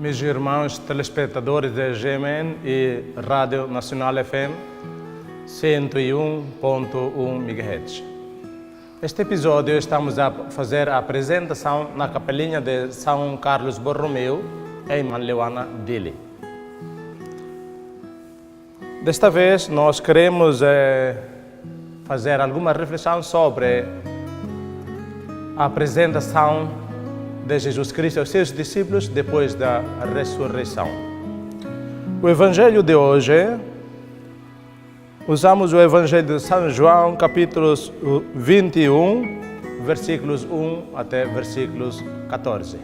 Meus irmãos telespectadores da GMN e Rádio Nacional FM 101.1 MHz. Neste episódio estamos a fazer a apresentação na capelinha de São Carlos Borromeu, em Manleuana, Dili. Desta vez nós queremos fazer alguma reflexão sobre a apresentação de Jesus Cristo aos seus discípulos depois da ressurreição. O Evangelho de hoje, usamos o Evangelho de São João, capítulos 21, versículos 1 até versículos 14.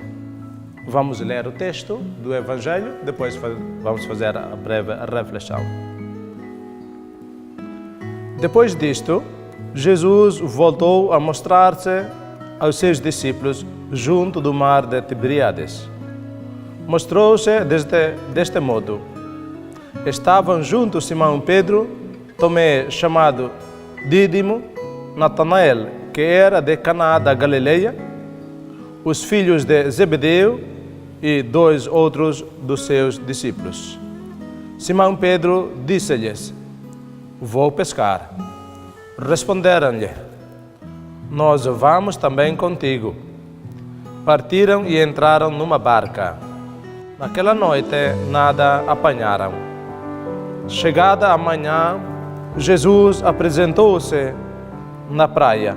Vamos ler o texto do Evangelho, depois vamos fazer a breve reflexão. Depois disto, Jesus voltou a mostrar-se aos seus discípulos junto do mar de Tiberíades. Mostrou-se deste modo. Estavam juntos Simão Pedro, Tomé chamado Dídimo, Natanael, que era de Caná da Galileia, os filhos de Zebedeu e dois outros dos seus discípulos. Simão Pedro disse-lhes: "Vou pescar." Responderam-lhe: "Nós vamos também contigo." Partiram e entraram numa barca. Naquela noite nada apanharam. Chegada a manhã, Jesus apresentou-se na praia,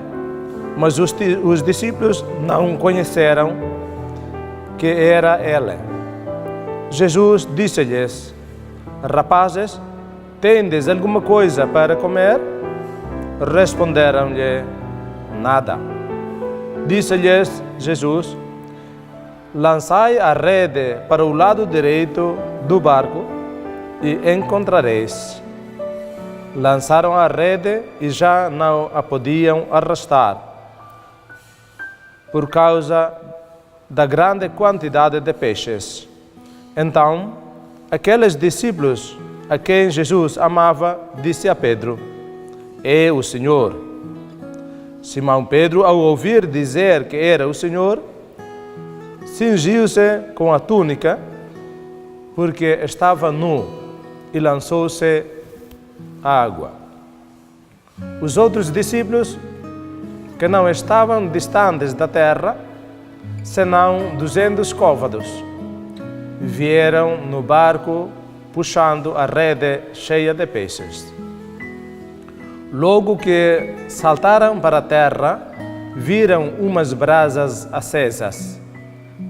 mas os discípulos não conheceram que era Ele. Jesus disse-lhes: "Rapazes, tendes alguma coisa para comer?" Responderam-lhe: "Nada." Disse-lhes Jesus: "Lançai a rede para o lado direito do barco e encontrareis." Lançaram a rede e já não a podiam arrastar, por causa da grande quantidade de peixes. Então, aqueles discípulos a quem Jesus amava, disse a Pedro: "É o Senhor." Simão Pedro, ao ouvir dizer que era o Senhor, cingiu-se com a túnica, porque estava nu, e lançou-se à água. Os outros discípulos, que não estavam distantes da terra, senão 200 côvados, vieram no barco puxando a rede cheia de peixes. Logo que saltaram para a terra, viram umas brasas acesas,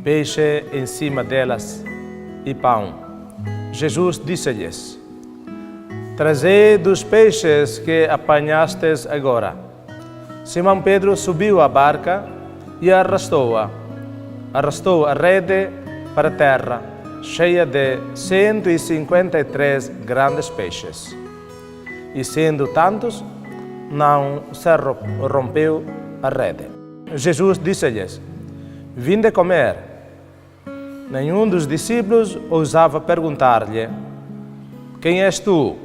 peixe em cima delas e pão. Jesus disse-lhes: "Trazei dos peixes que apanhastes agora." Simão Pedro subiu à barca e arrastou a rede para a terra, cheia de 153 grandes peixes. E sendo tantos, não se rompeu a rede. Jesus disse-lhes: "Vinde comer." Nenhum dos discípulos ousava perguntar-lhe: "Quem és tu?",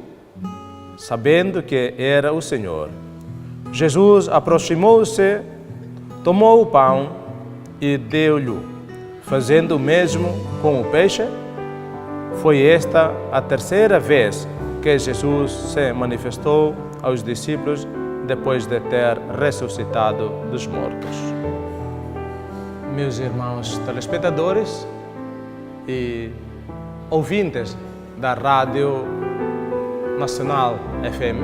sabendo que era o Senhor. Jesus aproximou-se, tomou o pão e deu-lhe, fazendo o mesmo com o peixe. Foi esta a terceira vez que Jesus se manifestou aos discípulos depois de ter ressuscitado dos mortos. Meus irmãos telespectadores e ouvintes da Rádio Nacional FM,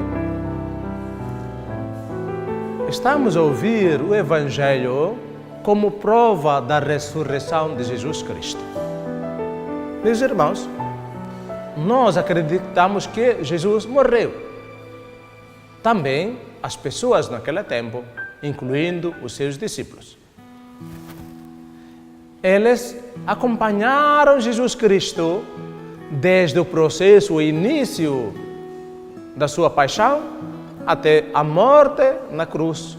estamos a ouvir o Evangelho como prova da ressurreição de Jesus Cristo. Meus irmãos, nós acreditamos que Jesus morreu. Também as pessoas naquele tempo, incluindo os seus discípulos. Eles acompanharam Jesus Cristo desde o processo, o início da sua paixão, até a morte na cruz,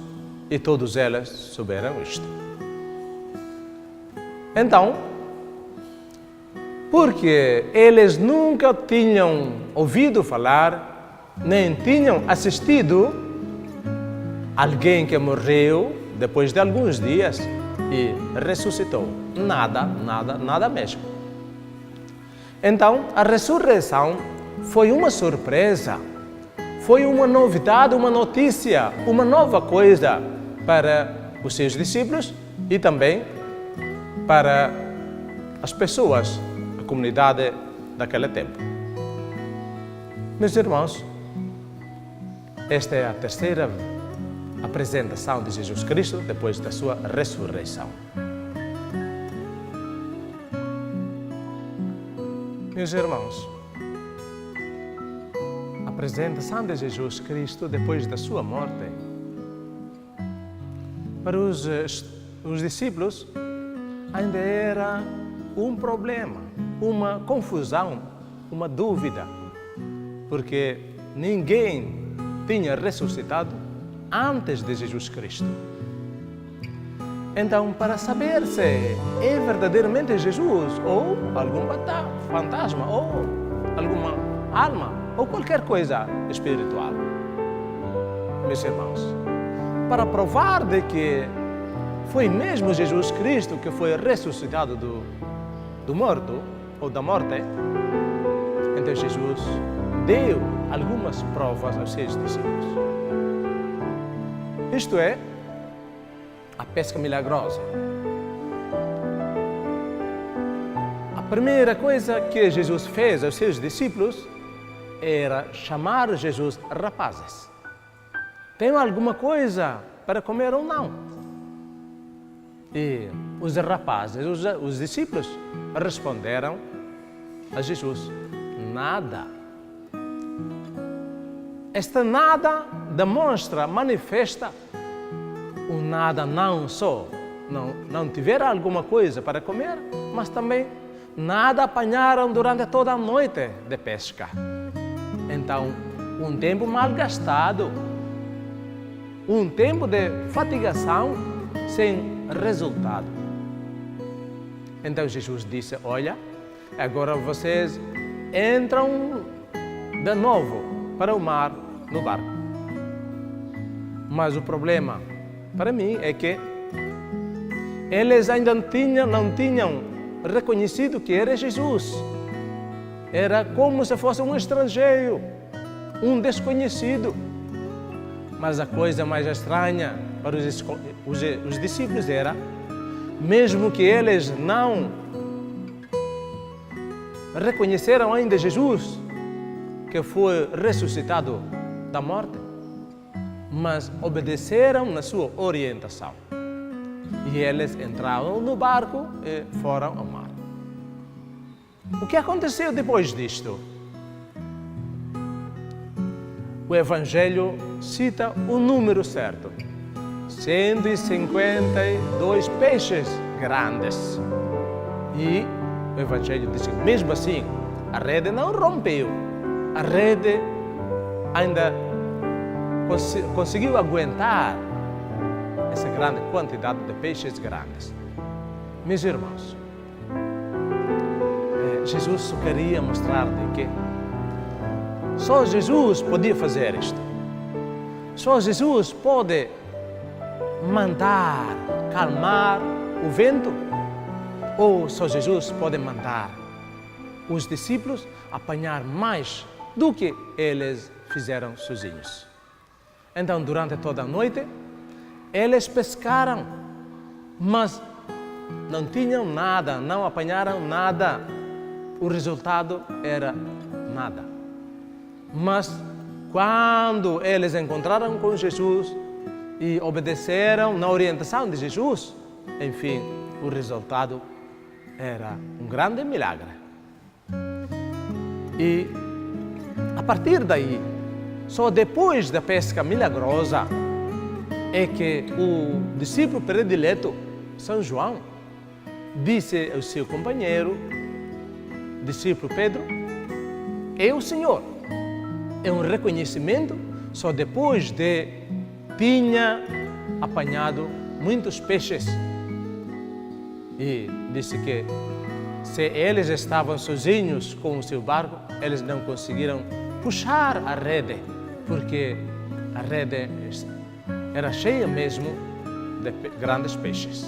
e todos eles souberam isto. Então, porque eles nunca tinham ouvido falar, nem tinham assistido alguém que morreu depois de alguns dias e ressuscitou. Nada mesmo. Então, a ressurreição foi uma surpresa, foi uma novidade, uma notícia, uma nova coisa para os seus discípulos e também para as pessoas, a comunidade daquele tempo. Meus irmãos, esta é a terceira apresentação de Jesus Cristo depois da sua ressurreição. Meus irmãos, a apresentação de Jesus Cristo depois da sua morte, para os discípulos, ainda era um problema, uma confusão, uma dúvida, porque ninguém tinha ressuscitado antes de Jesus Cristo. Então, para saber se é verdadeiramente Jesus, ou algum fantasma, ou alguma alma, ou qualquer coisa espiritual, meus irmãos, para provar de que foi mesmo Jesus Cristo que foi ressuscitado do morto, ou da morte, então Jesus deu algumas provas aos seus discípulos. Isto é, a pesca milagrosa. A primeira coisa que Jesus fez aos seus discípulos era chamar Jesus rapazes. Tem alguma coisa para comer ou não? E os rapazes, os discípulos, responderam a Jesus: nada. Esta nada demonstra, manifesta o nada não só não tiveram alguma coisa para comer, mas também nada apanharam durante toda a noite de pesca. Então, um tempo mal gastado, um tempo de fatigação sem resultado. Então Jesus disse: olha, agora vocês entram de novo para o mar no barco. Mas o problema para mim é que eles ainda não tinham reconhecido que era Jesus. Era como se fosse um estrangeiro, um desconhecido. Mas a coisa mais estranha para os discípulos era, mesmo que eles não reconheceram ainda Jesus, que foi ressuscitado da morte, mas obedeceram na sua orientação. E eles entraram no barco e foram ao mar. O que aconteceu depois disto? O Evangelho cita o número certo: 152 peixes grandes. E o Evangelho diz que, mesmo assim, a rede não rompeu. A rede ainda conseguiu aguentar essa grande quantidade de peixes grandes. Meus irmãos, Jesus só queria mostrar que só Jesus podia fazer isto. Só Jesus pode mandar calmar o vento, ou só Jesus pode mandar os discípulos apanhar mais do que eles fizeram sozinhos. Então, durante toda a noite, eles pescaram, mas não tinham nada, não apanharam nada. O resultado era nada. Mas quando eles encontraram com Jesus e obedeceram na orientação de Jesus, enfim, o resultado era um grande milagre. E a partir daí, só depois da pesca milagrosa, é que o discípulo predileto, São João, disse ao seu companheiro, discípulo Pedro: é o Senhor. É um reconhecimento só depois de tinha apanhado muitos peixes. E disse que se eles estavam sozinhos com o seu barco, eles não conseguiram puxar a rede, porque a rede era cheia mesmo de grandes peixes.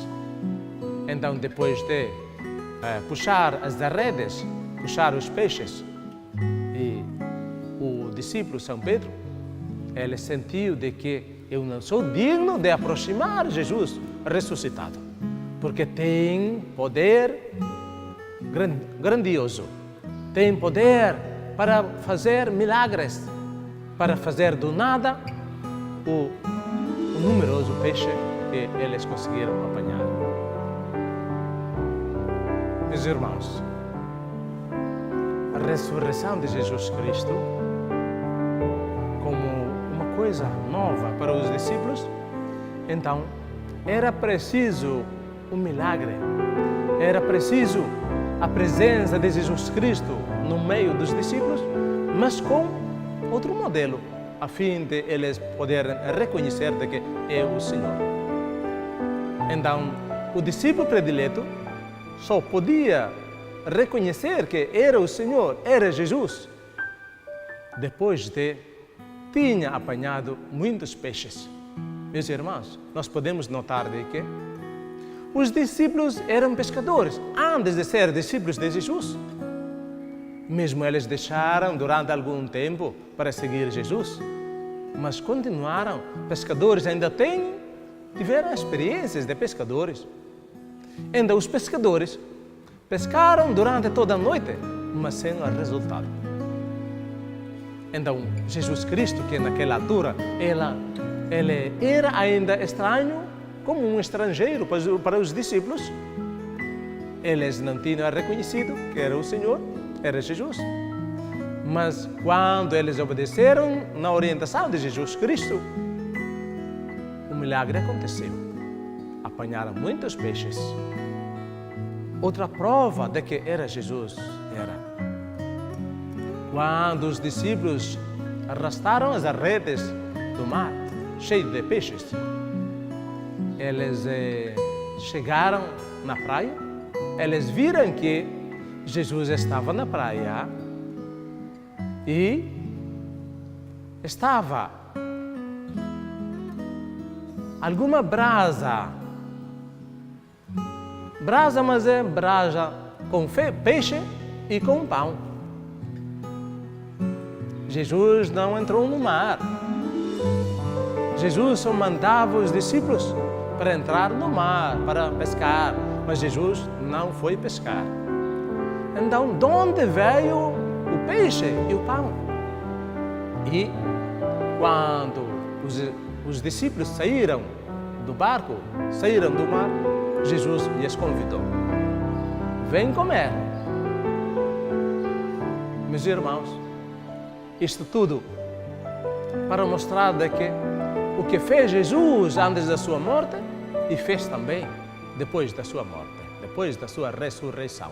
Então, depois de puxar as redes, puxar os peixes. E o discípulo São Pedro, ele sentiu de que eu não sou digno de aproximar Jesus ressuscitado, porque tem poder grandioso, tem poder para fazer milagres, para fazer do nada o numeroso peixe que eles conseguiram apanhar. Meus irmãos, a ressurreição de Jesus Cristo, como uma coisa nova para os discípulos, então era preciso um milagre, era preciso a presença de Jesus Cristo no meio dos discípulos, mas com outro modelo, a fim de eles poderem reconhecer de que é o Senhor. Então, o discípulo predileto só podia reconhecer que era o Senhor, era Jesus, depois de tinha apanhado muitos peixes. Meus irmãos, nós podemos notar de que os discípulos eram pescadores antes de ser discípulos de Jesus. Mesmo eles deixaram durante algum tempo para seguir Jesus, mas continuaram pescadores, ainda tiveram experiências de pescadores. Ainda os pescadores pescaram durante toda a noite, mas sem resultado. Então, Jesus Cristo, que naquela altura ele era ainda estranho, como um estrangeiro para os discípulos, eles não tinham reconhecido que era o Senhor, era Jesus. Mas quando eles obedeceram na orientação de Jesus Cristo, o milagre aconteceu. Apanharam muitos peixes. Outra prova de que era Jesus era quando os discípulos arrastaram as redes do mar, cheias de peixes. Eles chegaram na praia, eles viram que Jesus estava na praia e estava alguma brasa, mas é brasa com peixe e com pão. Jesus não entrou no mar. Jesus só mandava os discípulos para entrar no mar, para pescar, mas Jesus não foi pescar. Então, de onde veio o peixe e o pão? E quando os discípulos saíram do barco, saíram do mar, Jesus lhes convidou: vem comer. Meus irmãos, isto tudo para mostrar de que o que fez Jesus antes da sua morte e fez também depois da sua morte, depois da sua ressurreição.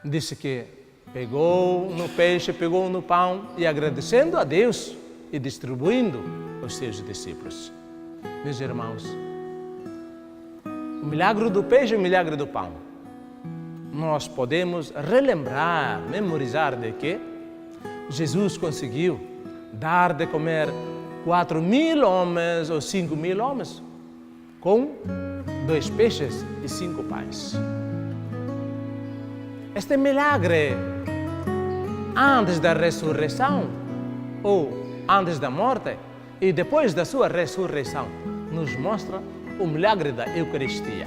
Disse que pegou no peixe, pegou no pão e agradecendo a Deus e distribuindo aos seus discípulos. Meus irmãos, o milagre do peixe e o milagre do pão, nós podemos relembrar, memorizar de que Jesus conseguiu dar de comer 4.000 homens ou 5.000 homens com 2 peixes e 5 pães. Este milagre, antes da ressurreição ou antes da morte e depois da sua ressurreição, nos mostra o milagre da Eucaristia.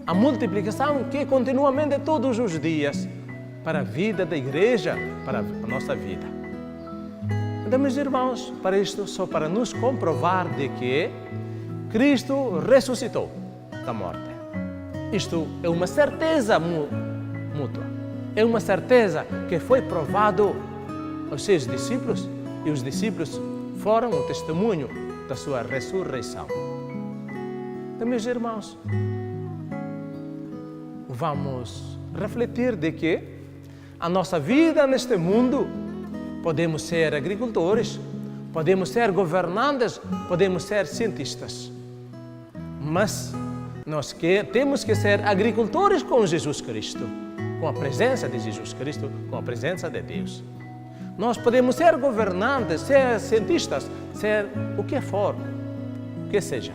A multiplicação que continuamente todos os dias para a vida da igreja, para a nossa vida. Então, meus irmãos, para isto, só para nos comprovar de que Cristo ressuscitou da morte. Isto é uma certeza mútua. É uma certeza que foi provado aos seus discípulos e os discípulos foram o testemunho da sua ressurreição. Então, meus irmãos, vamos refletir de que a nossa vida neste mundo, podemos ser agricultores, podemos ser governantes, podemos ser cientistas. Mas nós temos que ser agricultores com Jesus Cristo, com a presença de Jesus Cristo, com a presença de Deus. Nós podemos ser governantes, ser cientistas, ser o que for, o que seja.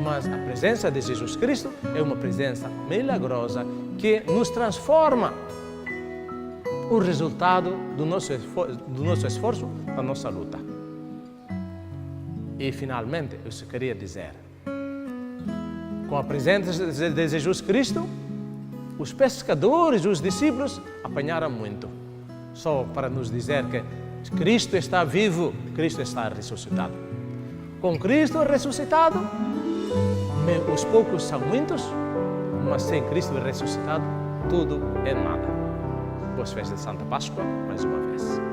Mas a presença de Jesus Cristo é uma presença milagrosa que nos transforma. O resultado do nosso esforço, da nossa luta. E, finalmente, eu só queria dizer, com a presença de Jesus Cristo, os pescadores, os discípulos, apanharam muito. Só para nos dizer que Cristo está vivo, Cristo está ressuscitado. Com Cristo ressuscitado, os poucos são muitos, mas sem Cristo ressuscitado, tudo é nada. Boas festas de Santa Páscoa, mais uma vez.